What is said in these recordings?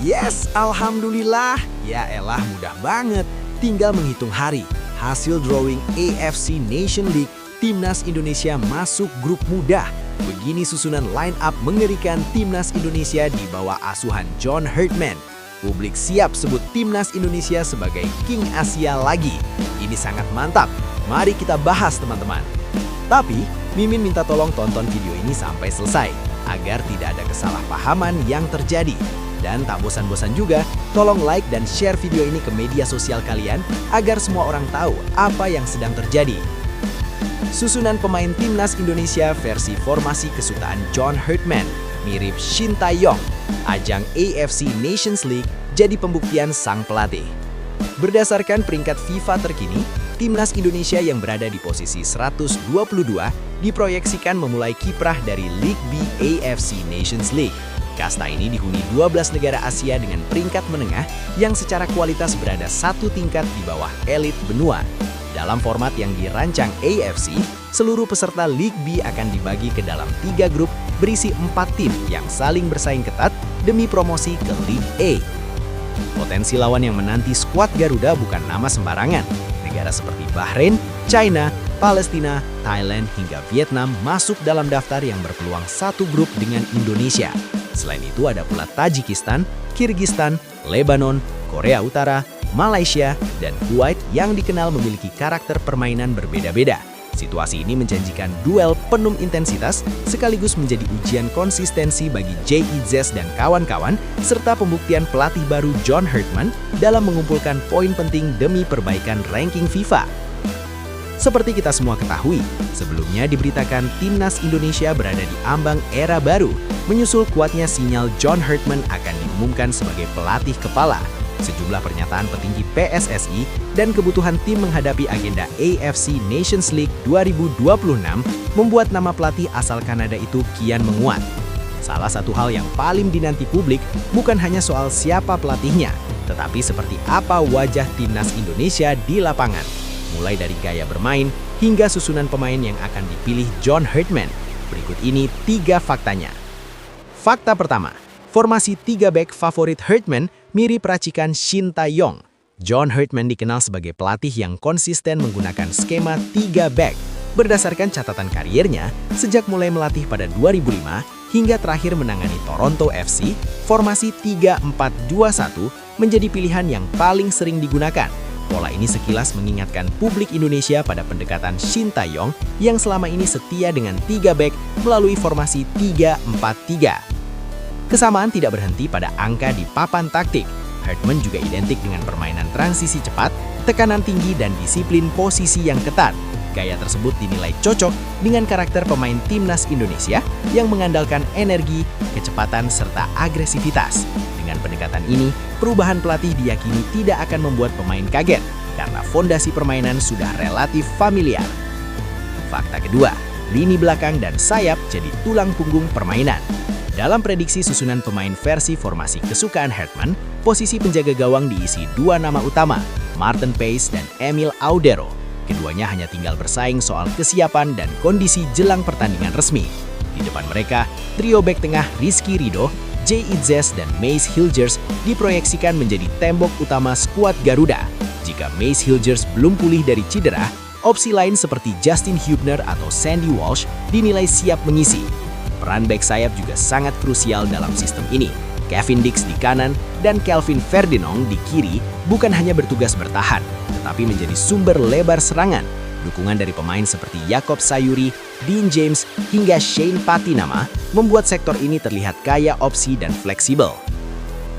Yes, alhamdulillah. Ya elah, mudah banget. Tinggal menghitung hari. Hasil drawing AFC Nation League, Timnas Indonesia masuk grup mudah. Begini susunan line up mengerikan Timnas Indonesia di bawah asuhan John Herdman. Publik siap sebut Timnas Indonesia sebagai King Asia lagi. Ini sangat mantap. Mari kita bahas, teman-teman. Tapi, Mimin minta tolong tonton video ini sampai selesai, agar tidak ada kesalahpahaman yang terjadi. Dan tak bosan-bosan juga, tolong like dan share video ini ke media sosial kalian, agar semua orang tahu apa yang sedang terjadi. Susunan pemain Timnas Indonesia versi formasi kesukaan John Herdman, mirip Shin Tae-yong. Ajang AFC Nations League jadi pembuktian sang pelatih. Berdasarkan peringkat FIFA terkini, Timnas Indonesia yang berada di posisi 122 diproyeksikan memulai kiprah dari League B AFC Nations League. Kasta ini dihuni 12 negara Asia dengan peringkat menengah yang secara kualitas berada satu tingkat di bawah elit benua. Dalam format yang dirancang AFC, seluruh peserta League B akan dibagi ke dalam 3 grup berisi 4 tim yang saling bersaing ketat demi promosi ke League A. Potensi lawan yang menanti skuad Garuda bukan nama sembarangan. Negara seperti Bahrain, China, Palestina, Thailand, hingga Vietnam masuk dalam daftar yang berpeluang satu grup dengan Indonesia. Selain itu ada pula Tajikistan, Kirgistan, Lebanon, Korea Utara, Malaysia, dan Kuwait yang dikenal memiliki karakter permainan berbeda-beda. Situasi ini menjanjikan duel penuh intensitas sekaligus menjadi ujian konsistensi bagi JIZ dan kawan-kawan serta pembuktian pelatih baru John Herdman dalam mengumpulkan poin penting demi perbaikan ranking FIFA. Seperti kita semua ketahui, sebelumnya diberitakan Timnas Indonesia berada di ambang era baru, menyusul kuatnya sinyal John Herdman akan diumumkan sebagai pelatih kepala. Sejumlah pernyataan petinggi PSSI dan kebutuhan tim menghadapi agenda AFC Nations League 2026 membuat nama pelatih asal Kanada itu kian menguat. Salah satu hal yang paling dinanti publik bukan hanya soal siapa pelatihnya, tetapi seperti apa wajah Timnas Indonesia di lapangan. Mulai dari gaya bermain hingga susunan pemain yang akan dipilih John Herdman. Berikut ini 3 faktanya. Fakta pertama, formasi 3 back favorit Herdman mirip racikan Shin Tae-yong. John Herdman dikenal sebagai pelatih yang konsisten menggunakan skema 3 back. Berdasarkan catatan kariernya, sejak mulai melatih pada 2005 hingga terakhir menangani Toronto FC, formasi 3-4-2-1 menjadi pilihan yang paling sering digunakan. Pola ini sekilas mengingatkan publik Indonesia pada pendekatan Shin Tae-yong yang selama ini setia dengan 3 back melalui formasi 3-4-3. Kesamaan tidak berhenti pada angka di papan taktik. Herdman juga identik dengan permainan transisi cepat, tekanan tinggi, dan disiplin posisi yang ketat. Gaya tersebut dinilai cocok dengan karakter pemain Timnas Indonesia yang mengandalkan energi, kecepatan, serta agresivitas. Dengan pendekatan ini, perubahan pelatih diyakini tidak akan membuat pemain kaget karena fondasi permainan sudah relatif familiar. Fakta kedua, lini belakang dan sayap jadi tulang punggung permainan. Dalam prediksi susunan pemain versi formasi kesukaan Herdman, posisi penjaga gawang diisi 2 nama utama, Martin Paes dan Emil Audero. Keduanya hanya tinggal bersaing soal kesiapan dan kondisi jelang pertandingan resmi. Di depan mereka, trio bek tengah Rizky Ridho, JIZ dan Mace Hilgers diproyeksikan menjadi tembok utama skuad Garuda. Jika Mace Hilgers belum pulih dari cedera, opsi lain seperti Justin Hubner atau Sandy Walsh dinilai siap mengisi. Peran bek sayap juga sangat krusial dalam sistem ini. Kevin Dix di kanan dan Kelvin Ferdinand di kiri bukan hanya bertugas bertahan, tetapi menjadi sumber lebar serangan. Dukungan dari pemain seperti Jakob Sayuri, Dean James, hingga Shane Patinama membuat sektor ini terlihat kaya opsi dan fleksibel.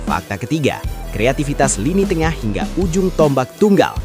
Fakta ketiga, kreativitas lini tengah hingga ujung tombak tunggal.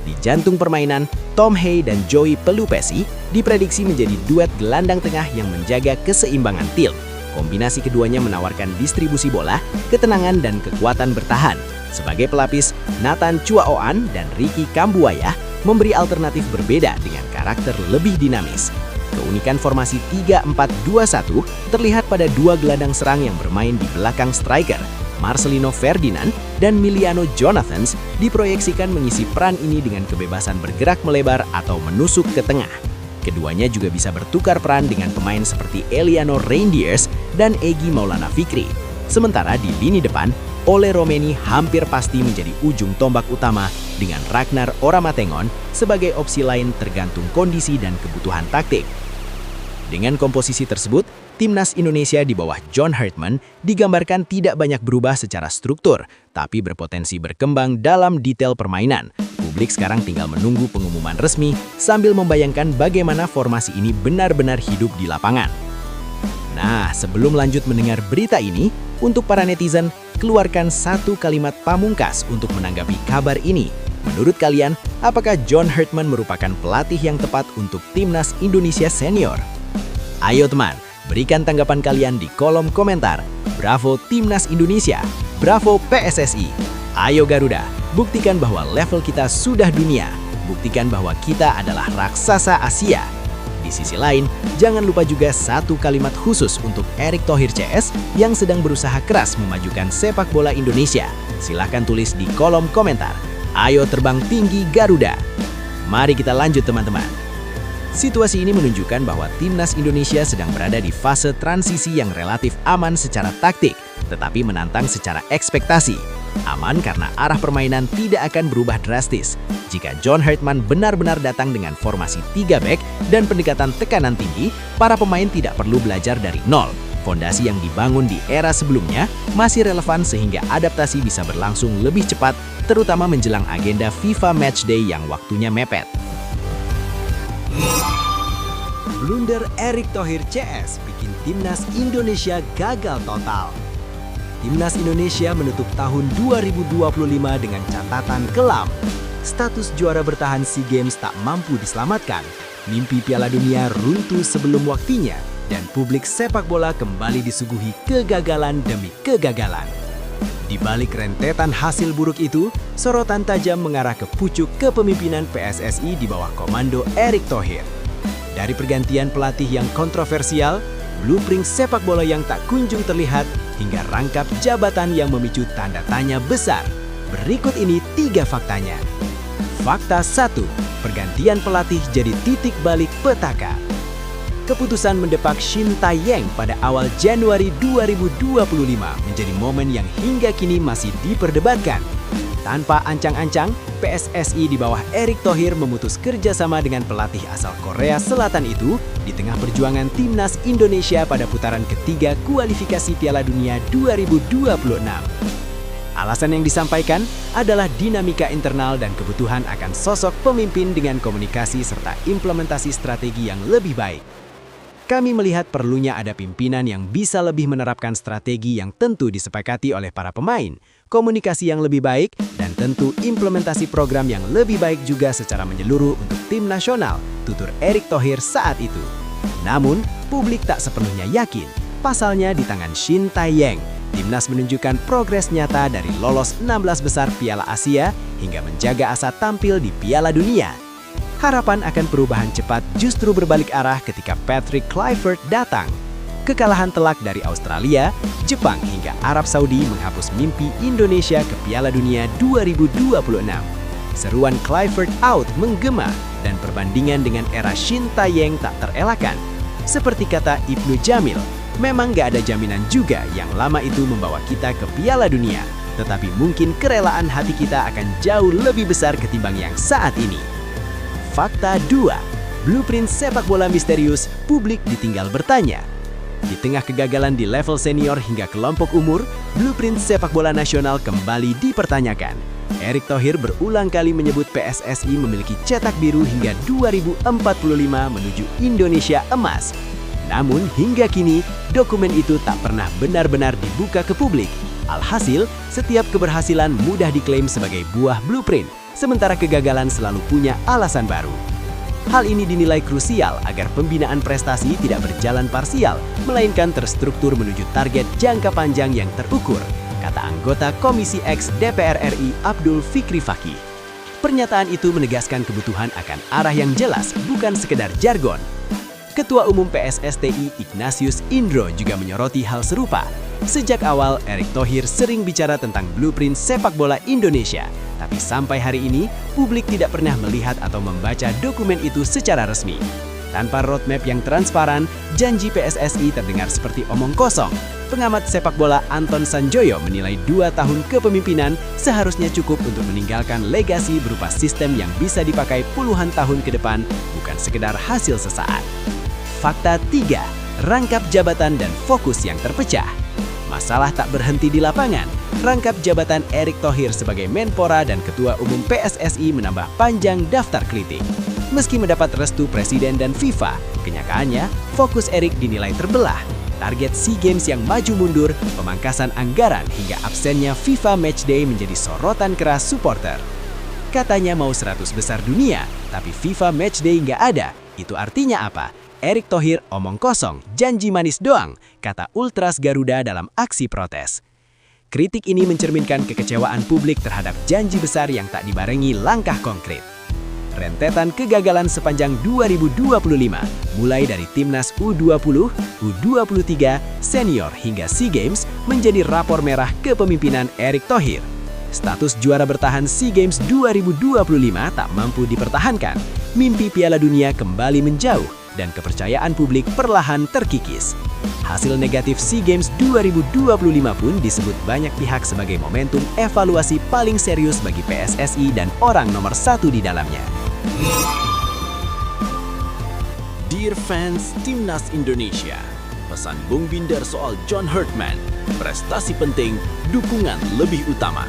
Di jantung permainan, Tom Hay dan Joey Pelupesi diprediksi menjadi duet gelandang tengah yang menjaga keseimbangan tim. Kombinasi keduanya menawarkan distribusi bola, ketenangan, dan kekuatan bertahan. Sebagai pelapis, Nathan Chuaoan dan Ricky Kambuaya memberi alternatif berbeda dengan karakter lebih dinamis. Keunikan formasi 3-4-2-1 terlihat pada 2 gelandang serang yang bermain di belakang striker. Marcelino Ferdinand dan Miliano Jonathans diproyeksikan mengisi peran ini dengan kebebasan bergerak melebar atau menusuk ke tengah. Keduanya juga bisa bertukar peran dengan pemain seperti Eliano Reindeers dan Egy Maulana Fikri. Sementara di lini depan, Ole Romeni hampir pasti menjadi ujung tombak utama dengan Ragnar Oramatengon sebagai opsi lain tergantung kondisi dan kebutuhan taktik. Dengan komposisi tersebut, timnas Indonesia di bawah John Hartman digambarkan tidak banyak berubah secara struktur, tapi berpotensi berkembang dalam detail permainan. Publik sekarang tinggal menunggu pengumuman resmi sambil membayangkan bagaimana formasi ini benar-benar hidup di lapangan. Nah, sebelum lanjut mendengar berita ini, untuk para netizen, keluarkan satu kalimat pamungkas untuk menanggapi kabar ini. Menurut kalian, apakah John Hartman merupakan pelatih yang tepat untuk timnas Indonesia senior? Ayo teman, berikan tanggapan kalian di kolom komentar. Bravo Timnas Indonesia, bravo PSSI. Ayo Garuda, buktikan bahwa level kita sudah dunia. Buktikan bahwa kita adalah raksasa Asia. Di sisi lain, jangan lupa juga satu kalimat khusus untuk Erick Thohir CS yang sedang berusaha keras memajukan sepak bola Indonesia. Silahkan tulis di kolom komentar. Ayo terbang tinggi Garuda. Mari kita lanjut teman-teman. Situasi ini menunjukkan bahwa timnas Indonesia sedang berada di fase transisi yang relatif aman secara taktik, tetapi menantang secara ekspektasi. Aman karena arah permainan tidak akan berubah drastis. Jika John Hartman benar-benar datang dengan formasi 3 back dan pendekatan tekanan tinggi, para pemain tidak perlu belajar dari nol. Fondasi yang dibangun di era sebelumnya masih relevan sehingga adaptasi bisa berlangsung lebih cepat, terutama menjelang agenda FIFA Matchday yang waktunya mepet. Blunder Erick Thohir CS bikin timnas Indonesia gagal total. Timnas Indonesia menutup tahun 2025 dengan catatan kelam. Status juara bertahan SEA Games tak mampu diselamatkan. Mimpi Piala Dunia runtuh sebelum waktunya dan publik sepak bola kembali disuguhi kegagalan demi kegagalan. Di balik rentetan hasil buruk itu, sorotan tajam mengarah ke pucuk kepemimpinan PSSI di bawah komando Erick Thohir. Dari pergantian pelatih yang kontroversial, blueprint sepak bola yang tak kunjung terlihat, hingga rangkap jabatan yang memicu tanda tanya besar. Berikut ini 3 faktanya. Fakta 1. Pergantian pelatih jadi titik balik petaka. Keputusan mendepak Shin Tae-yong pada awal Januari 2025 menjadi momen yang hingga kini masih diperdebatkan. Tanpa ancang-ancang, PSSI di bawah Erick Thohir memutus kerjasama dengan pelatih asal Korea Selatan itu di tengah perjuangan timnas Indonesia pada putaran ketiga kualifikasi Piala Dunia 2026. Alasan yang disampaikan adalah dinamika internal dan kebutuhan akan sosok pemimpin dengan komunikasi serta implementasi strategi yang lebih baik. Kami melihat perlunya ada pimpinan yang bisa lebih menerapkan strategi yang tentu disepakati oleh para pemain, komunikasi yang lebih baik, dan tentu implementasi program yang lebih baik juga secara menyeluruh untuk tim nasional, tutur Erick Thohir saat itu. Namun, publik tak sepenuhnya yakin. Pasalnya di tangan Shin Tae-yong, timnas menunjukkan progres nyata dari lolos 16 besar Piala Asia hingga menjaga asa tampil di Piala Dunia. Harapan akan perubahan cepat justru berbalik arah ketika Patrick Kluivert datang. Kekalahan telak dari Australia, Jepang hingga Arab Saudi menghapus mimpi Indonesia ke Piala Dunia 2026. Seruan Kluivert out menggema dan perbandingan dengan era Shin Tae-yong tak terelakkan. Seperti kata Ibnu Jamil, memang gak ada jaminan juga yang lama itu membawa kita ke Piala Dunia, tetapi mungkin kerelaan hati kita akan jauh lebih besar ketimbang yang saat ini. Fakta 2. Blueprint sepak bola misterius, publik ditinggal bertanya. Di tengah kegagalan di level senior hingga kelompok umur, blueprint sepak bola nasional kembali dipertanyakan. Erick Thohir berulang kali menyebut PSSI memiliki cetak biru hingga 2045 menuju Indonesia emas. Namun hingga kini, dokumen itu tak pernah benar-benar dibuka ke publik. Alhasil, setiap keberhasilan mudah diklaim sebagai buah blueprint, sementara kegagalan selalu punya alasan baru. Hal ini dinilai krusial agar pembinaan prestasi tidak berjalan parsial, melainkan terstruktur menuju target jangka panjang yang terukur, kata anggota Komisi X DPR RI Abdul Fikri Fakih. Pernyataan itu menegaskan kebutuhan akan arah yang jelas, bukan sekedar jargon. Ketua Umum PSSTI Ignatius Indro juga menyoroti hal serupa. Sejak awal, Erick Thohir sering bicara tentang blueprint sepak bola Indonesia. Tapi sampai hari ini, publik tidak pernah melihat atau membaca dokumen itu secara resmi. Tanpa roadmap yang transparan, janji PSSI terdengar seperti omong kosong. Pengamat sepak bola Anton Sanjoyo menilai 2 tahun kepemimpinan seharusnya cukup untuk meninggalkan legasi berupa sistem yang bisa dipakai puluhan tahun ke depan, bukan sekedar hasil sesaat. Fakta 3. Rangkap jabatan dan fokus yang terpecah. Masalah tak berhenti di lapangan. Rangkap jabatan Erick Thohir sebagai Menpora dan Ketua Umum PSSI menambah panjang daftar kritik. Meski mendapat restu Presiden dan FIFA, kenyataannya fokus Erick dinilai terbelah. Target SEA Games yang maju mundur, pemangkasan anggaran hingga absennya FIFA Matchday menjadi sorotan keras supporter. Katanya mau 100 besar dunia, tapi FIFA Matchday nggak ada. Itu artinya apa? Erick Thohir omong kosong, janji manis doang, kata Ultras Garuda dalam aksi protes. Kritik ini mencerminkan kekecewaan publik terhadap janji besar yang tak dibarengi langkah konkret. Rentetan kegagalan sepanjang 2025, mulai dari Timnas U20, U23, Senior hingga SEA Games menjadi rapor merah kepemimpinan Erick Thohir. Status juara bertahan SEA Games 2025 tak mampu dipertahankan, mimpi Piala Dunia kembali menjauh, dan kepercayaan publik perlahan terkikis. Hasil negatif SEA Games 2025 pun disebut banyak pihak sebagai momentum evaluasi paling serius bagi PSSI dan orang nomor 1 di dalamnya. Dear fans Timnas Indonesia, pesan Bung Binder soal John Herdman, prestasi penting, dukungan lebih utama.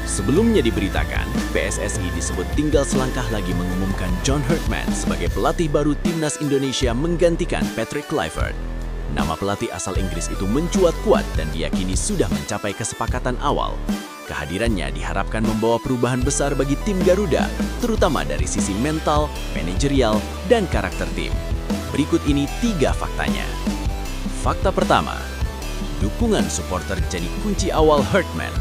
Sebelumnya diberitakan, PSSI disebut tinggal selangkah lagi mengumumkan John Herdman sebagai pelatih baru Timnas Indonesia menggantikan Patrick Kluivert. Nama pelatih asal Inggris itu mencuat kuat dan diyakini sudah mencapai kesepakatan awal. Kehadirannya diharapkan membawa perubahan besar bagi tim Garuda, terutama dari sisi mental, manajerial, dan karakter tim. Berikut ini 3 faktanya. Fakta pertama, dukungan supporter jadi kunci awal Herdman.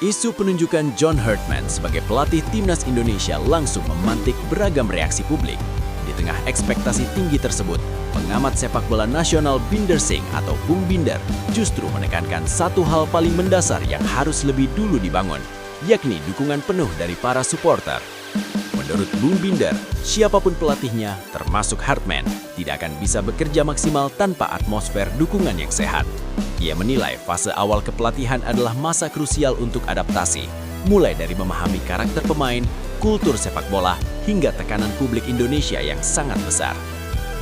Isu penunjukan John Herdman sebagai pelatih Timnas Indonesia langsung memantik beragam reaksi publik. Di tengah ekspektasi tinggi tersebut, pengamat sepak bola nasional Binder Singh atau Bung Binder justru menekankan satu hal paling mendasar yang harus lebih dulu dibangun, yakni dukungan penuh dari para supporter. Menurut Bung Binder, siapapun pelatihnya, termasuk Herdman, tidak akan bisa bekerja maksimal tanpa atmosfer dukungan yang sehat. Ia menilai fase awal kepelatihan adalah masa krusial untuk adaptasi, mulai dari memahami karakter pemain, kultur sepak bola, hingga tekanan publik Indonesia yang sangat besar.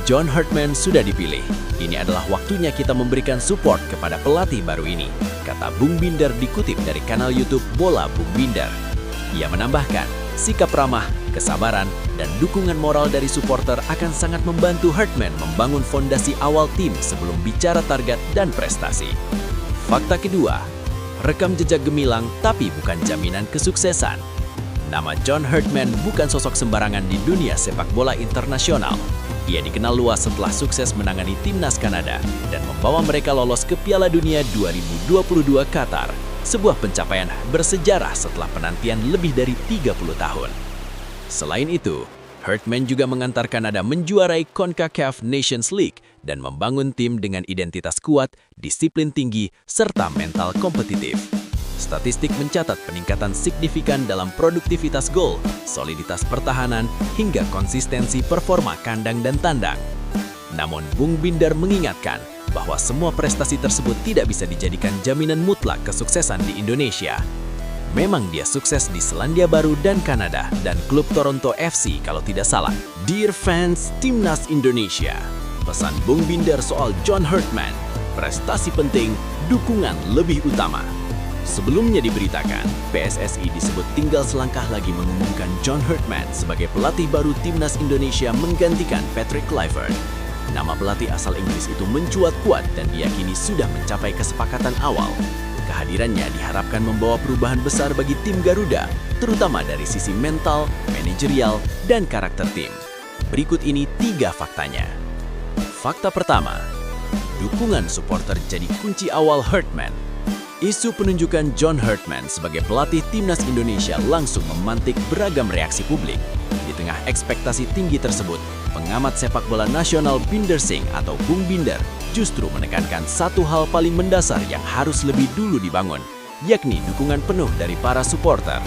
John Herdman sudah dipilih. Ini adalah waktunya kita memberikan support kepada pelatih baru ini, kata Bung Binder dikutip dari kanal YouTube Bola Bung Binder. Ia menambahkan, sikap ramah, kesabaran, dan dukungan moral dari supporter akan sangat membantu Herdman membangun fondasi awal tim sebelum bicara target dan prestasi. Fakta kedua, rekam jejak gemilang tapi bukan jaminan kesuksesan. Nama John Herdman bukan sosok sembarangan di dunia sepak bola internasional. Ia dikenal luas setelah sukses menangani timnas Kanada dan membawa mereka lolos ke Piala Dunia 2022 Qatar, sebuah pencapaian bersejarah setelah penantian lebih dari 30 tahun. Selain itu, Herdman juga mengantar Kanada menjuarai CONCACAF Nations League dan membangun tim dengan identitas kuat, disiplin tinggi, serta mental kompetitif. Statistik mencatat peningkatan signifikan dalam produktivitas gol, soliditas pertahanan, hingga konsistensi performa kandang dan tandang. Namun Bung Binder mengingatkan bahwa semua prestasi tersebut tidak bisa dijadikan jaminan mutlak kesuksesan di Indonesia. Memang dia sukses di Selandia Baru dan Kanada, dan klub Toronto FC kalau tidak salah. Dear fans Timnas Indonesia, pesan Bung Binder soal John Herdman, prestasi penting, dukungan lebih utama. Sebelumnya diberitakan, PSSI disebut tinggal selangkah lagi mengumumkan John Herdman sebagai pelatih baru Timnas Indonesia menggantikan Patrick Kluivert. Nama pelatih asal Inggris itu mencuat kuat dan diyakini sudah mencapai kesepakatan awal. Kehadirannya diharapkan membawa perubahan besar bagi tim Garuda, terutama dari sisi mental, manajerial, dan karakter tim. Berikut ini 3 faktanya. Fakta pertama, dukungan supporter jadi kunci awal Herdman. Isu penunjukan John Herdman sebagai pelatih Timnas Indonesia langsung memantik beragam reaksi publik. Di tengah ekspektasi tinggi tersebut, pengamat sepak bola nasional Binder Singh atau Bung Binder justru menekankan satu hal paling mendasar yang harus lebih dulu dibangun, yakni dukungan penuh dari para supporter.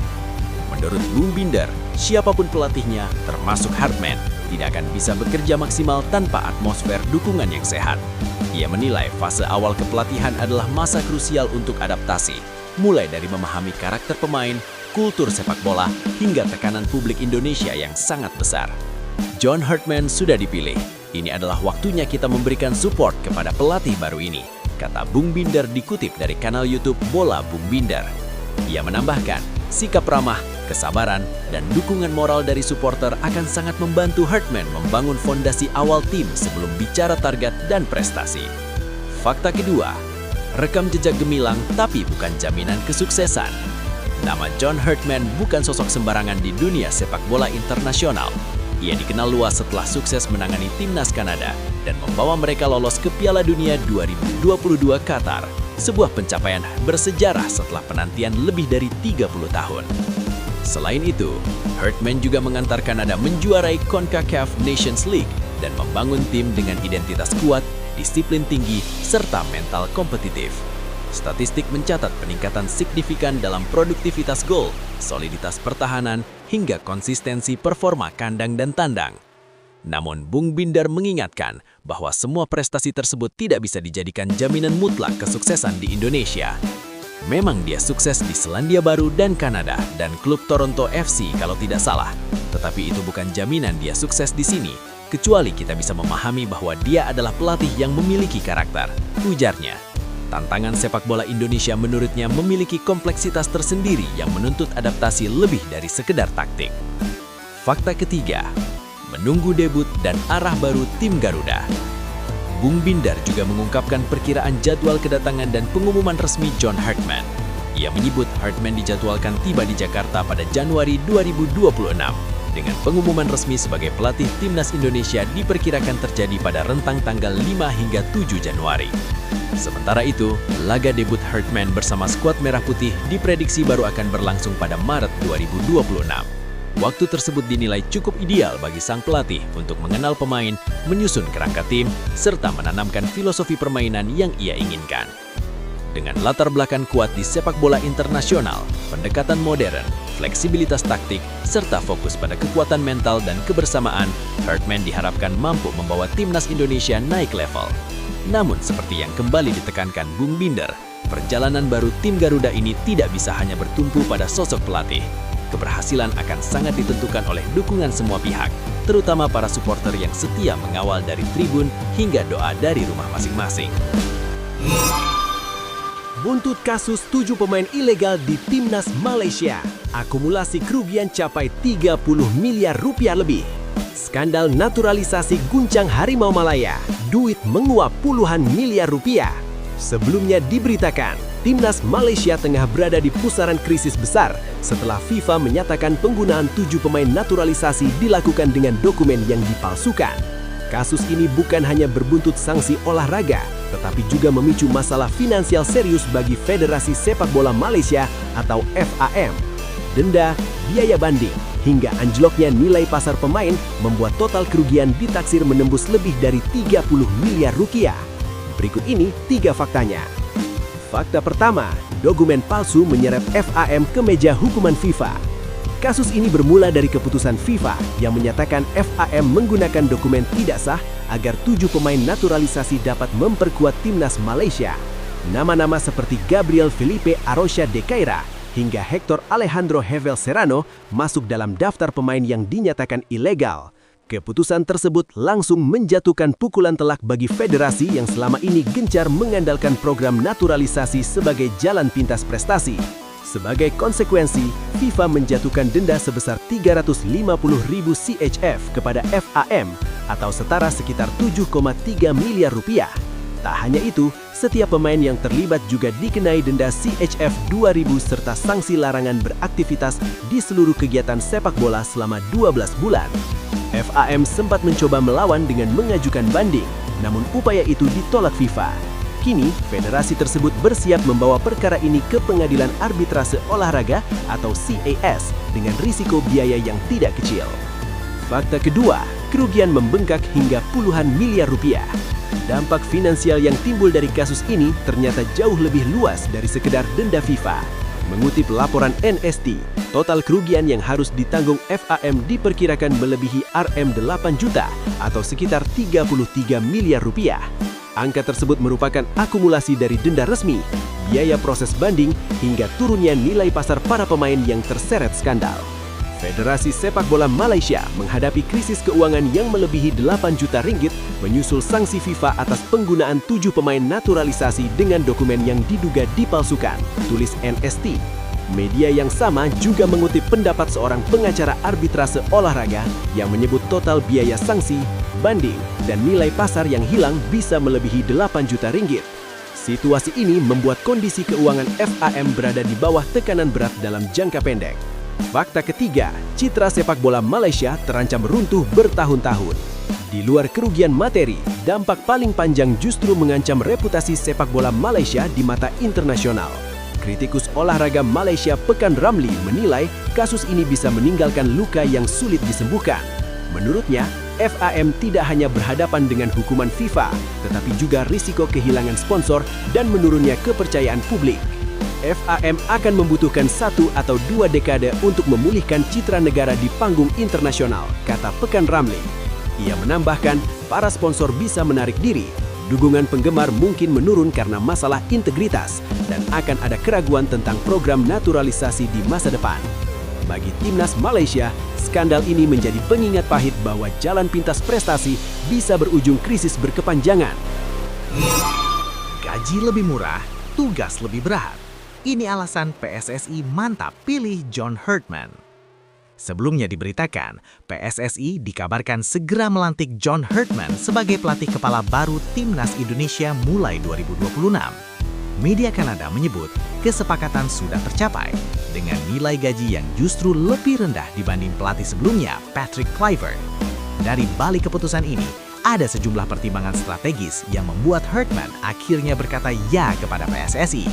Menurut Bung Binder, siapapun pelatihnya, termasuk Herdman, tidak akan bisa bekerja maksimal tanpa atmosfer dukungan yang sehat. Ia menilai fase awal kepelatihan adalah masa krusial untuk adaptasi, mulai dari memahami karakter pemain, kultur sepak bola, hingga tekanan publik Indonesia yang sangat besar. John Hartman sudah dipilih. Ini adalah waktunya kita memberikan support kepada pelatih baru ini, kata Bung Binder dikutip dari kanal YouTube Bola Bung Binder. Ia menambahkan, sikap ramah, kesabaran, dan dukungan moral dari supporter akan sangat membantu Hartman membangun fondasi awal tim sebelum bicara target dan prestasi. Fakta kedua, rekam jejak gemilang tapi bukan jaminan kesuksesan. Nama John Hartman bukan sosok sembarangan di dunia sepak bola internasional. Ia dikenal luas setelah sukses menangani timnas Kanada dan membawa mereka lolos ke Piala Dunia 2022 Qatar, sebuah pencapaian bersejarah setelah penantian lebih dari 30 tahun. Selain itu, Hartman juga mengantar Kanada menjuarai CONCACAF Nations League dan membangun tim dengan identitas kuat, disiplin tinggi, serta mental kompetitif. Statistik mencatat peningkatan signifikan dalam produktivitas gol, soliditas pertahanan, hingga konsistensi performa kandang dan tandang. Namun Bung Binder mengingatkan bahwa semua prestasi tersebut tidak bisa dijadikan jaminan mutlak kesuksesan di Indonesia. Memang dia sukses di Selandia Baru dan Kanada dan klub Toronto FC kalau tidak salah. Tetapi itu bukan jaminan dia sukses di sini, kecuali kita bisa memahami bahwa dia adalah pelatih yang memiliki karakter, ujarnya. Tantangan sepak bola Indonesia menurutnya memiliki kompleksitas tersendiri yang menuntut adaptasi lebih dari sekedar taktik. Fakta ketiga, menunggu debut dan arah baru tim Garuda. Bung Binder juga mengungkapkan perkiraan jadwal kedatangan dan pengumuman resmi John Hartman. Ia menyebut Hartman dijadwalkan tiba di Jakarta pada Januari 2026. Dengan pengumuman resmi sebagai pelatih timnas Indonesia diperkirakan terjadi pada rentang tanggal 5 hingga 7 Januari. Sementara itu, laga debut Hartman bersama skuad Merah Putih diprediksi baru akan berlangsung pada Maret 2026. Waktu tersebut dinilai cukup ideal bagi sang pelatih untuk mengenal pemain, menyusun kerangka tim, serta menanamkan filosofi permainan yang ia inginkan. Dengan latar belakang kuat di sepak bola internasional, pendekatan modern, fleksibilitas taktik, serta fokus pada kekuatan mental dan kebersamaan, Hartman diharapkan mampu membawa timnas Indonesia naik level. Namun seperti yang kembali ditekankan Bung Binder, perjalanan baru tim Garuda ini tidak bisa hanya bertumpu pada sosok pelatih. Keberhasilan akan sangat ditentukan oleh dukungan semua pihak, terutama para supporter yang setia mengawal dari tribun hingga doa dari rumah masing-masing. Buntut kasus 7 pemain ilegal di timnas Malaysia, akumulasi kerugian capai 30 miliar rupiah lebih. Skandal naturalisasi guncang Harimau Malaya, duit menguap puluhan miliar rupiah. Sebelumnya diberitakan, timnas Malaysia tengah berada di pusaran krisis besar setelah FIFA menyatakan penggunaan 7 pemain naturalisasi dilakukan dengan dokumen yang dipalsukan. Kasus ini bukan hanya berbuntut sanksi olahraga, tetapi juga memicu masalah finansial serius bagi Federasi Sepak Bola Malaysia atau FAM. Denda, biaya banding, hingga anjloknya nilai pasar pemain membuat total kerugian ditaksir menembus lebih dari 30 miliar rupiah. Berikut ini 3 faktanya. Fakta pertama, dokumen palsu menyeret FAM ke meja hukuman FIFA. Kasus ini bermula dari keputusan FIFA yang menyatakan FAM menggunakan dokumen tidak sah agar 7 pemain naturalisasi dapat memperkuat timnas Malaysia. Nama-nama seperti Gabriel Felipe Arrocha de Caira hingga Hector Alejandro Hevel Serrano masuk dalam daftar pemain yang dinyatakan ilegal. Keputusan tersebut langsung menjatuhkan pukulan telak bagi federasi yang selama ini gencar mengandalkan program naturalisasi sebagai jalan pintas prestasi. Sebagai konsekuensi, FIFA menjatuhkan denda sebesar 350.000 CHF kepada FAM atau setara sekitar 7,3 miliar rupiah. Tak hanya itu, setiap pemain yang terlibat juga dikenai denda CHF 2.000 serta sanksi larangan beraktivitas di seluruh kegiatan sepak bola selama 12 bulan. FAM sempat mencoba melawan dengan mengajukan banding, namun upaya itu ditolak FIFA. Kini, federasi tersebut bersiap membawa perkara ini ke Pengadilan Arbitrase Olahraga atau CAS dengan risiko biaya yang tidak kecil. Fakta kedua, kerugian membengkak hingga puluhan miliar rupiah. Dampak finansial yang timbul dari kasus ini ternyata jauh lebih luas dari sekedar denda FIFA. Mengutip laporan NST, total kerugian yang harus ditanggung FAM diperkirakan melebihi Rm8 juta atau sekitar 33 miliar rupiah. Angka tersebut merupakan akumulasi dari denda resmi, biaya proses banding, hingga turunnya nilai pasar para pemain yang terseret skandal. Federasi Sepak Bola Malaysia menghadapi krisis keuangan yang melebihi 8 juta ringgit menyusul sanksi FIFA atas penggunaan 7 pemain naturalisasi dengan dokumen yang diduga dipalsukan, tulis NST. Media yang sama juga mengutip pendapat seorang pengacara arbitrase olahraga yang menyebut total biaya sanksi, banding, dan nilai pasar yang hilang bisa melebihi 8 juta ringgit. Situasi ini membuat kondisi keuangan FAM berada di bawah tekanan berat dalam jangka pendek. Fakta ketiga, citra sepak bola Malaysia terancam runtuh bertahun-tahun. Di luar kerugian materi, dampak paling panjang justru mengancam reputasi sepak bola Malaysia di mata internasional. Kritikus olahraga Malaysia Pekan Ramli menilai kasus ini bisa meninggalkan luka yang sulit disembuhkan. Menurutnya, FAM tidak hanya berhadapan dengan hukuman FIFA, tetapi juga risiko kehilangan sponsor dan menurunnya kepercayaan publik. FAM akan membutuhkan 1 atau 2 dekade untuk memulihkan citra negara di panggung internasional, kata Pekan Ramli. Ia menambahkan, para sponsor bisa menarik diri, dukungan penggemar mungkin menurun karena masalah integritas, dan akan ada keraguan tentang program naturalisasi di masa depan. Bagi timnas Malaysia, skandal ini menjadi pengingat pahit bahwa jalan pintas prestasi bisa berujung krisis berkepanjangan. Gaji lebih murah, tugas lebih berat. Ini alasan PSSI mantap pilih John Herdman. Sebelumnya diberitakan, PSSI dikabarkan segera melantik John Herdman sebagai pelatih kepala baru Timnas Indonesia mulai 2026. Media Kanada menyebut kesepakatan sudah tercapai dengan nilai gaji yang justru lebih rendah dibanding pelatih sebelumnya, Patrick Kluivert. Dari balik keputusan ini, ada sejumlah pertimbangan strategis yang membuat Herdman akhirnya berkata ya kepada PSSI.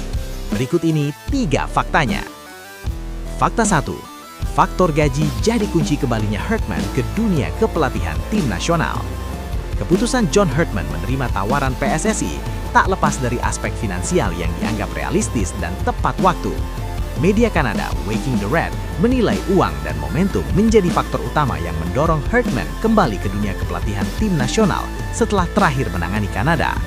Berikut ini 3 faktanya. Fakta 1. Faktor gaji jadi kunci kembalinya Herdman ke dunia kepelatihan tim nasional. Keputusan John Herdman menerima tawaran PSSI tak lepas dari aspek finansial yang dianggap realistis dan tepat waktu. Media Kanada Waking the Red menilai uang dan momentum menjadi faktor utama yang mendorong Herdman kembali ke dunia kepelatihan tim nasional setelah terakhir menangani Kanada.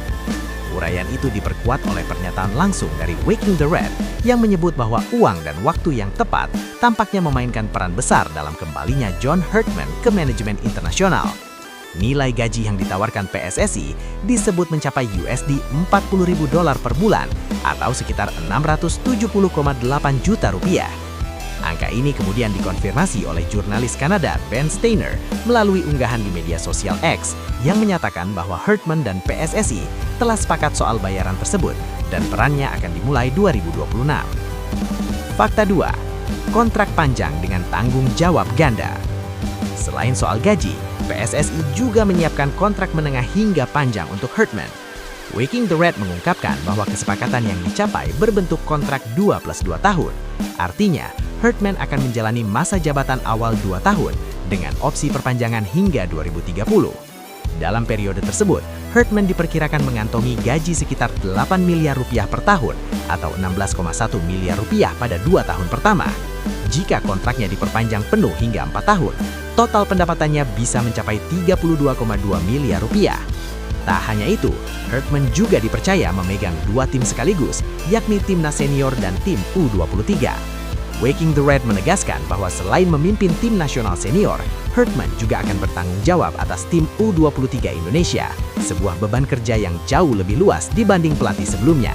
Uraian itu diperkuat oleh pernyataan langsung dari Waking the Red yang menyebut bahwa uang dan waktu yang tepat tampaknya memainkan peran besar dalam kembalinya John Herdman ke manajemen internasional. Nilai gaji yang ditawarkan PSSI disebut mencapai USD $40.000 per bulan atau sekitar 670,8 juta rupiah. Angka ini kemudian dikonfirmasi oleh jurnalis Kanada Ben Steiner melalui unggahan di media sosial X yang menyatakan bahwa Herdman dan PSSI telah sepakat soal bayaran tersebut dan perannya akan dimulai 2026. Fakta 2. Kontrak panjang dengan tanggung jawab ganda. Selain soal gaji, PSSI juga menyiapkan kontrak menengah hingga panjang untuk Herdman. Waking the Red mengungkapkan bahwa kesepakatan yang dicapai berbentuk kontrak 2+2 tahun. Artinya, Herdman akan menjalani masa jabatan awal 2 tahun dengan opsi perpanjangan hingga 2030. Dalam periode tersebut, Herdman diperkirakan mengantongi gaji sekitar 8 miliar rupiah per tahun atau 16,1 miliar rupiah pada 2 tahun pertama. Jika kontraknya diperpanjang penuh hingga 4 tahun, total pendapatannya bisa mencapai 32,2 miliar rupiah. Tak hanya itu, Herdman juga dipercaya memegang 2 tim sekaligus, yakni timnas senior dan tim U23. Waking the Red menegaskan bahwa selain memimpin tim nasional senior, Herdman juga akan bertanggung jawab atas tim U23 Indonesia, sebuah beban kerja yang jauh lebih luas dibanding pelatih sebelumnya.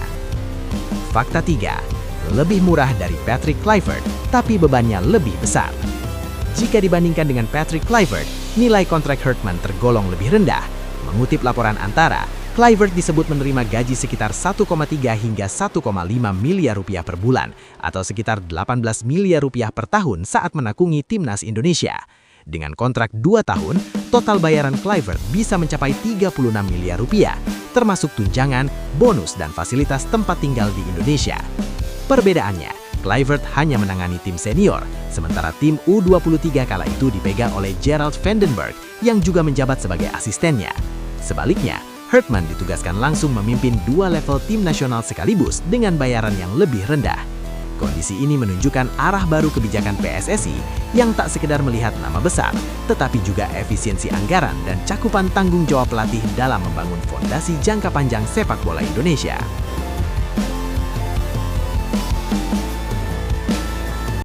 Fakta 3. Lebih murah dari Patrick Kluivert, tapi bebannya lebih besar. Jika dibandingkan dengan Patrick Kluivert, nilai kontrak Herdman tergolong lebih rendah. Mengutip laporan Antara, Kluivert disebut menerima gaji sekitar 1,3 hingga 1,5 miliar rupiah per bulan atau sekitar 18 miliar rupiah per tahun saat menakungi timnas Indonesia. Dengan kontrak 2 tahun, total bayaran Kluivert bisa mencapai 36 miliar rupiah, termasuk tunjangan, bonus, dan fasilitas tempat tinggal di Indonesia. Perbedaannya, Kluivert hanya menangani tim senior, sementara tim U23 kala itu dipegang oleh Gerald Vandenberg yang juga menjabat sebagai asistennya. Sebaliknya, Herdman ditugaskan langsung memimpin 2 level tim nasional sekaligus dengan bayaran yang lebih rendah. Kondisi ini menunjukkan arah baru kebijakan PSSI yang tak sekedar melihat nama besar, tetapi juga efisiensi anggaran dan cakupan tanggung jawab pelatih dalam membangun fondasi jangka panjang sepak bola Indonesia.